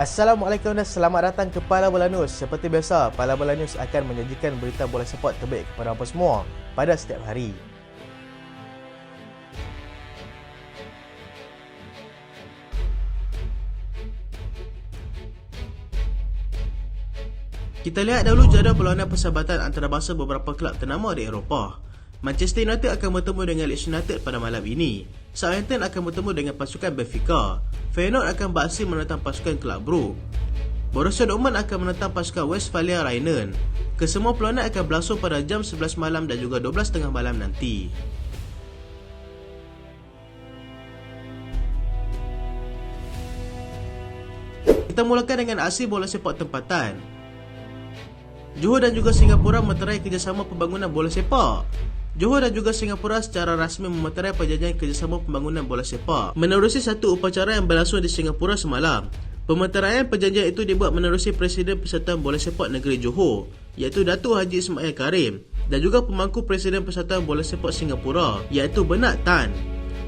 Assalamualaikum dan selamat datang ke Pala Bola News. Seperti biasa, Pala Bola News akan menyajikan berita bola sepak terbaik kepada anda semua pada setiap hari. Kita lihat dahulu jadual perlawanan persahabatan antarabangsa beberapa kelab ternama di Eropah. Manchester United akan bertemu dengan Leeds United pada malam ini. Southampton akan bertemu dengan pasukan Benfica. Feyenoord akan beraksi menentang pasukan Club Brugge. Borussia Dortmund akan menentang pasukan Westphalia Rheinland. Kesemua perlawanan akan berlangsung pada jam 11 malam dan juga 12.30 malam nanti. Kita mulakan dengan aksi bola sepak tempatan. Johor dan juga Singapura memeterai kerjasama pembangunan bola sepak. Johor dan juga Singapura secara rasmi memeterai perjanjian kerjasama pembangunan bola sepak menerusi satu upacara yang berlangsung di Singapura semalam. Pemeteraian perjanjian itu dibuat menerusi Presiden Persatuan Bola Sepak Negeri Johor, iaitu Datuk Haji Ismail Karim, dan juga pemangku Presiden Persatuan Bola Sepak Singapura, iaitu Bernard Tan.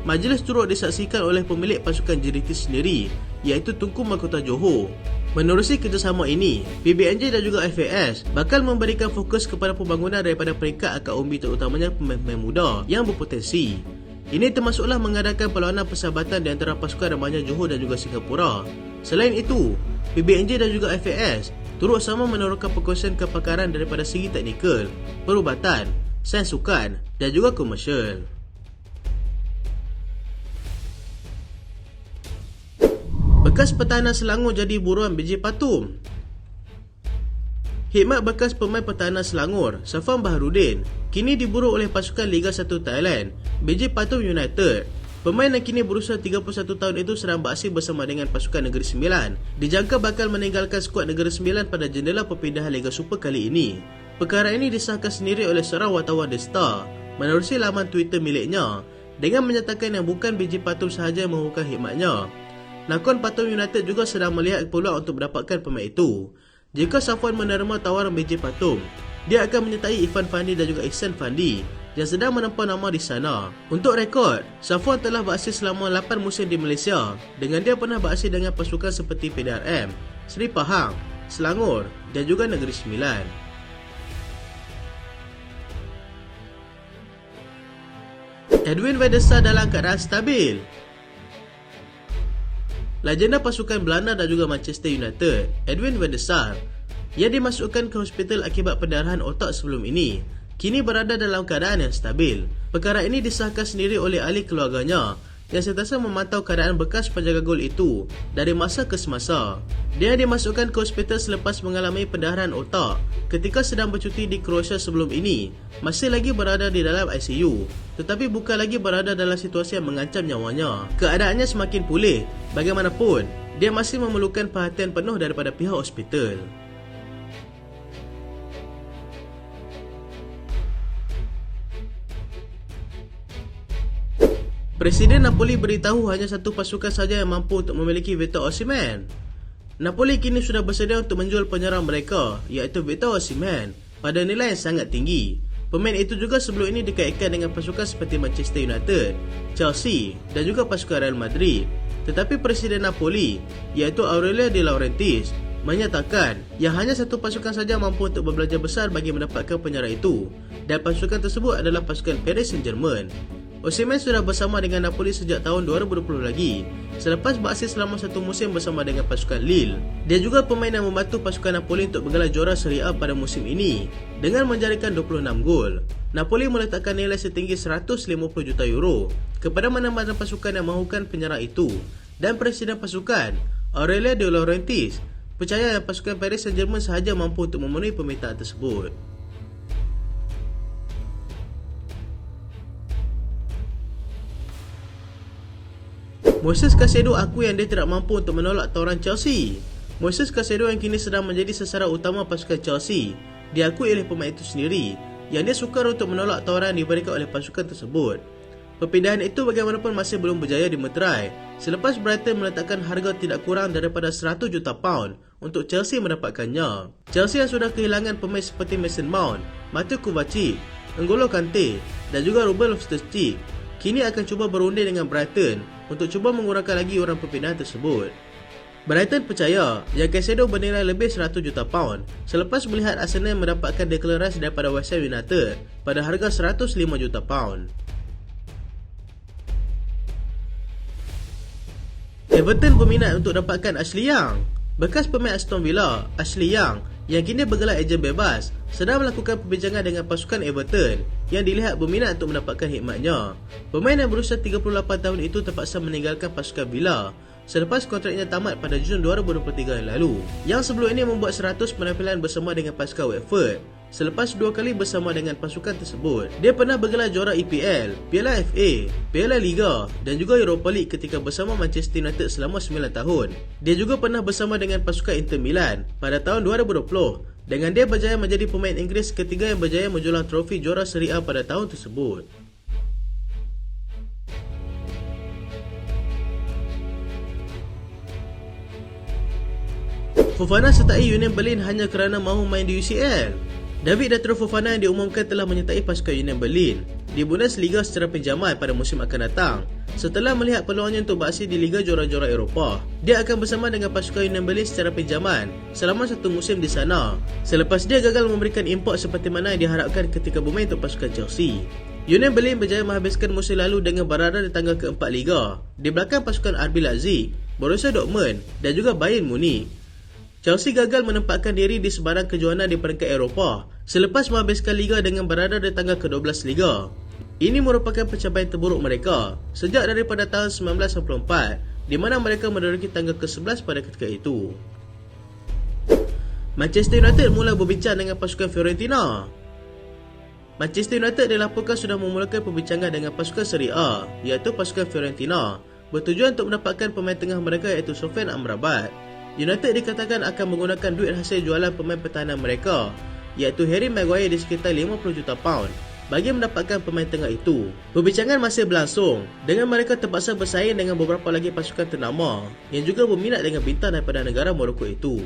Majlis turut disaksikan oleh pemilik pasukan JDT sendiri, iaitu Tunku Mahkota Johor. Menerusi kerjasama ini, PBNJ dan juga FAS bakal memberikan fokus kepada pembangunan daripada peringkat akar umbi terutamanya pemain-pemain muda yang berpotensi. Ini termasuklah mengadakan perlawanan persahabatan di antara pasukan remaja Johor dan juga Singapura. Selain itu, PBNJ dan juga FAS turut sama meneroka perkongsian kepakaran daripada segi teknikal, perubatan, sains sukan dan juga komersial. Bekas pertahanan Selangor jadi buruan BJ Patum. Hikmat bekas pemain pertahanan Selangor, Safwan Baharudin, kini diburu oleh pasukan Liga 1 Thailand, BJ Patum United. Pemain yang kini berusia 31 tahun itu sedang beraksi bersama dengan pasukan Negeri Sembilan. Dijangka bakal meninggalkan skuad Negeri Sembilan pada jendela perpindahan Liga Super kali ini. Perkara ini disahkan sendiri oleh seorang wartawan The Star menerusi laman Twitter miliknya dengan menyatakan yang bukan BJ Patum sahaja yang mengumumkan hikmatnya. Nakon Patum United juga sedang melihat peluang untuk mendapatkan pemain itu. Jika Safwan menerima tawaran BJ Patum, dia akan menyertai Irfan Fandi dan juga Ihsan Fandi yang sedang menempa nama di sana. Untuk rekod, Safwan telah beraksi selama 8 musim di Malaysia, dengan dia pernah beraksi dengan pasukan seperti PDRM, Seri Pahang, Selangor dan juga Negeri Sembilan. Edwin van der Sar dalam keadaan stabil. Legenda pasukan Belanda dan juga Manchester United, Edwin van der Sar, yang dimasukkan ke hospital akibat pendarahan otak sebelum ini, kini berada dalam keadaan yang stabil. Perkara ini disahkan sendiri oleh ahli keluarganya yang sentiasa memantau keadaan bekas penjaga gol itu dari masa ke semasa. Dia dimasukkan ke hospital selepas mengalami pendarahan otak ketika sedang bercuti di Croatia sebelum ini. Masih lagi berada di dalam ICU, tetapi bukan lagi berada dalam situasi yang mengancam nyawanya. Keadaannya semakin pulih. Bagaimanapun, dia masih memerlukan perhatian penuh daripada pihak hospital. Presiden Napoli beritahu hanya satu pasukan saja yang mampu untuk memiliki Victor Osimhen. Napoli kini sudah bersedia untuk menjual penyerang mereka, iaitu Victor Osimhen, pada nilai yang sangat tinggi. Pemain itu juga sebelum ini dikaitkan dengan pasukan seperti Manchester United, Chelsea dan juga pasukan Real Madrid. Tetapi Presiden Napoli, iaitu Aurelio De Laurentiis, menyatakan yang hanya satu pasukan saja mampu untuk berbelanja besar bagi mendapatkan penyerang itu, dan pasukan tersebut adalah pasukan Paris Saint-Germain. Osimhen sudah bersama dengan Napoli sejak tahun 2020 lagi, selepas beraksi selama satu musim bersama dengan pasukan Lille. Dia juga pemain yang membantu pasukan Napoli untuk bergelar juara Serie A pada musim ini dengan menjadikan 26 gol. Napoli meletakkan nilai setinggi 150 juta euro kepada mana-mana pasukan yang mahukan penyerang itu, dan Presiden pasukan, Aurelio De Laurentiis, percaya yang pasukan Paris Saint-Germain sahaja mampu untuk memenuhi permintaan tersebut. Moises Caicedo akui yang dia tidak mampu untuk menolak tawaran Chelsea. Moises Caicedo yang kini sedang menjadi sasaran utama pasukan Chelsea diakui oleh pemain itu sendiri yang dia sukar untuk menolak tawaran yang diberikan oleh pasukan tersebut. Perpindahan itu bagaimanapun masih belum berjaya dimeterai selepas Brighton meletakkan harga tidak kurang daripada 100 juta pound untuk Chelsea mendapatkannya. Chelsea yang sudah kehilangan pemain seperti Mason Mount, Mateo Kovacic, N'Golo Kante dan juga Ruben Loftus-Cheek kini akan cuba berunding dengan Brighton untuk cuba mengurangkan lagi orang perpindahan tersebut. Brighton percaya yang Caicedo bernilai lebih 100 juta pound selepas melihat Arsenal mendapatkan Declan Rice daripada West Ham United pada harga 105 juta pound. Everton berminat untuk dapatkan Ashley Young. Bekas pemain Aston Villa, Ashley Young yang kini bergelar ejen bebas sedang melakukan perbincangan dengan pasukan Everton yang dilihat berminat untuk mendapatkan khidmatnya. Pemain yang berusia 38 tahun itu terpaksa meninggalkan pasukan Villa selepas kontraknya tamat pada Jun 2023 yang lalu. Yang sebelum ini membuat 100 penampilan bersama dengan pasukan Watford. Selepas 2 kali bersama dengan pasukan tersebut, dia pernah bergelar juara EPL, Piala FA, Piala Liga dan juga Europa League ketika bersama Manchester United selama 9 tahun. Dia juga pernah bersama dengan pasukan Inter Milan pada tahun 2020 dengan dia berjaya menjadi pemain Inggeris ketiga yang berjaya menjulang trofi juara Serie A pada tahun tersebut. Fofana sertai Union Berlin hanya kerana mahu main di UCL. David Datro Fofana yang diumumkan telah menyertai pasukan Union Berlin di Bundesliga secara pinjaman pada musim akan datang. Setelah melihat peluangnya untuk beraksi di Liga Juara-Juara Eropah, dia akan bersama dengan pasukan Union Berlin secara pinjaman selama 1 musim di sana selepas dia gagal memberikan import seperti mana yang diharapkan ketika bermain untuk pasukan Chelsea. Union Berlin berjaya menghabiskan musim lalu dengan berada di tangga keempat Liga di belakang pasukan RB Leipzig, Borussia Dortmund dan juga Bayern Munich. Chelsea gagal menempatkan diri di sebarang kejohanan di peringkat Eropah selepas menghabiskan Liga dengan berada di tangga ke-12 Liga. Ini merupakan pencapaian terburuk mereka sejak daripada tahun 1994 di mana mereka menduduki tangga ke-11 pada ketika itu. Manchester United mula berbincang dengan pasukan Fiorentina. Manchester United dilaporkan sudah memulakan perbincangan dengan pasukan Serie A iaitu pasukan Fiorentina bertujuan untuk mendapatkan pemain tengah mereka iaitu Sofyan Amrabat. United dikatakan akan menggunakan duit hasil jualan pemain pertahanan mereka iaitu Harry Maguire di sekitar 50 juta pound bagi mendapatkan pemain tengah itu. Perbincangan masih berlangsung dengan mereka terpaksa bersaing dengan beberapa lagi pasukan ternama yang juga berminat dengan bintang daripada negara Morocco itu.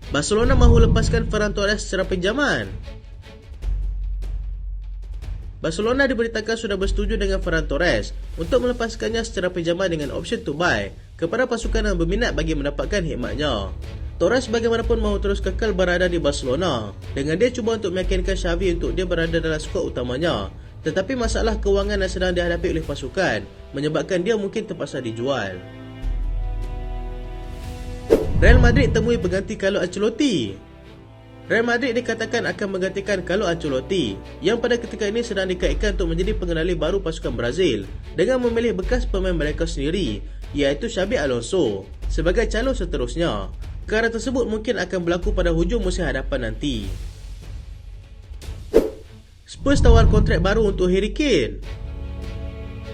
Barcelona mahu lepaskan Ferran Torres secara pinjaman. Barcelona diberitakan sudah bersetuju dengan Ferran Torres untuk melepaskannya secara pinjaman dengan option to buy kepada pasukan yang berminat bagi mendapatkan khidmatnya. Torres bagaimanapun mahu terus kekal berada di Barcelona dengan dia cuba untuk meyakinkan Xavi untuk dia berada dalam skuad utamanya, tetapi masalah kewangan yang sedang dihadapi oleh pasukan menyebabkan dia mungkin terpaksa dijual. Real Madrid temui pengganti Carlo Ancelotti. Real Madrid dikatakan akan menggantikan Carlo Ancelotti yang pada ketika ini sedang dikaitkan untuk menjadi pengendali baru pasukan Brazil dengan memilih bekas pemain mereka sendiri iaitu Xabi Alonso sebagai calon seterusnya. Perkara tersebut mungkin akan berlaku pada hujung musim hadapan nanti. Spurs tawar kontrak baru untuk Harry Kane.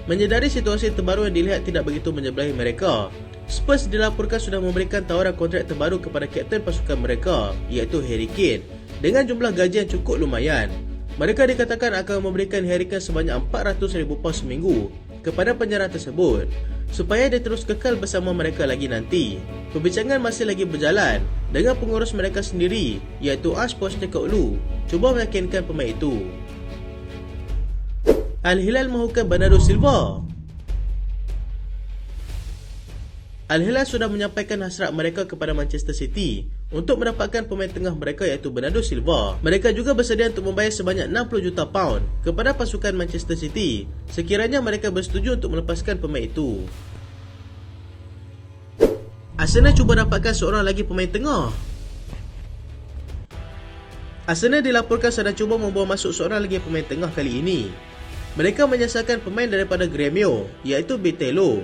Menyedari situasi terbaru yang dilihat tidak begitu menyebelahi mereka, Spurs dilaporkan sudah memberikan tawaran kontrak terbaru kepada kapten pasukan mereka iaitu Harry Kane dengan jumlah gaji yang cukup lumayan. Mereka dikatakan akan memberikan Harry Kane sebanyak 400,000 pound seminggu kepada penyerang tersebut supaya dia terus kekal bersama mereka lagi nanti. Perbincangan masih lagi berjalan dengan pengurus mereka sendiri iaitu Ange Postecoglou cuba meyakinkan pemain itu. Al-Hilal mahukan Bernardo Silva. Al-Hilal sudah menyampaikan hasrat mereka kepada Manchester City untuk mendapatkan pemain tengah mereka iaitu Bernardo Silva. Mereka juga bersedia untuk membayar sebanyak 60 juta pound kepada pasukan Manchester City sekiranya mereka bersetuju untuk melepaskan pemain itu. Arsenal cuba dapatkan seorang lagi pemain tengah. Arsenal dilaporkan sedang cuba membawa masuk seorang lagi pemain tengah kali ini. Mereka menyasarkan pemain daripada Gremio iaitu Betello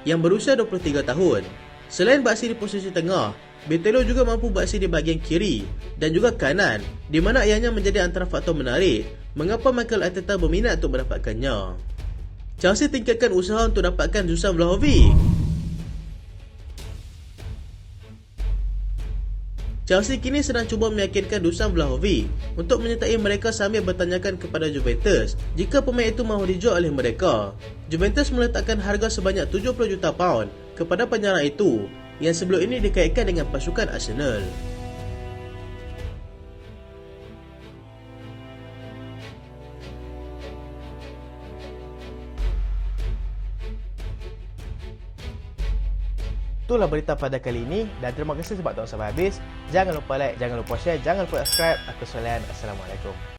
yang berusia 23 tahun. Selain beraksi di posisi tengah, Betello juga mampu beraksi di bahagian kiri dan juga kanan, di mana ianya menjadi antara faktor menarik mengapa Mikel Arteta berminat untuk mendapatkannya. Chelsea tingkatkan usaha untuk dapatkan Dusan Vlahovic. Chelsea kini sedang cuba meyakinkan Dusan Vlahovic untuk menyertai mereka sambil bertanyakan kepada Juventus jika pemain itu mahu dijual oleh mereka. Juventus meletakkan harga sebanyak 70 juta pound kepada penyerang itu yang sebelum ini dikaitkan dengan pasukan Arsenal. Itulah berita pada kali ini dan terima kasih sebab tonton sampai habis. Jangan lupa like, jangan lupa share, jangan lupa subscribe. Aku Solian. Assalamualaikum.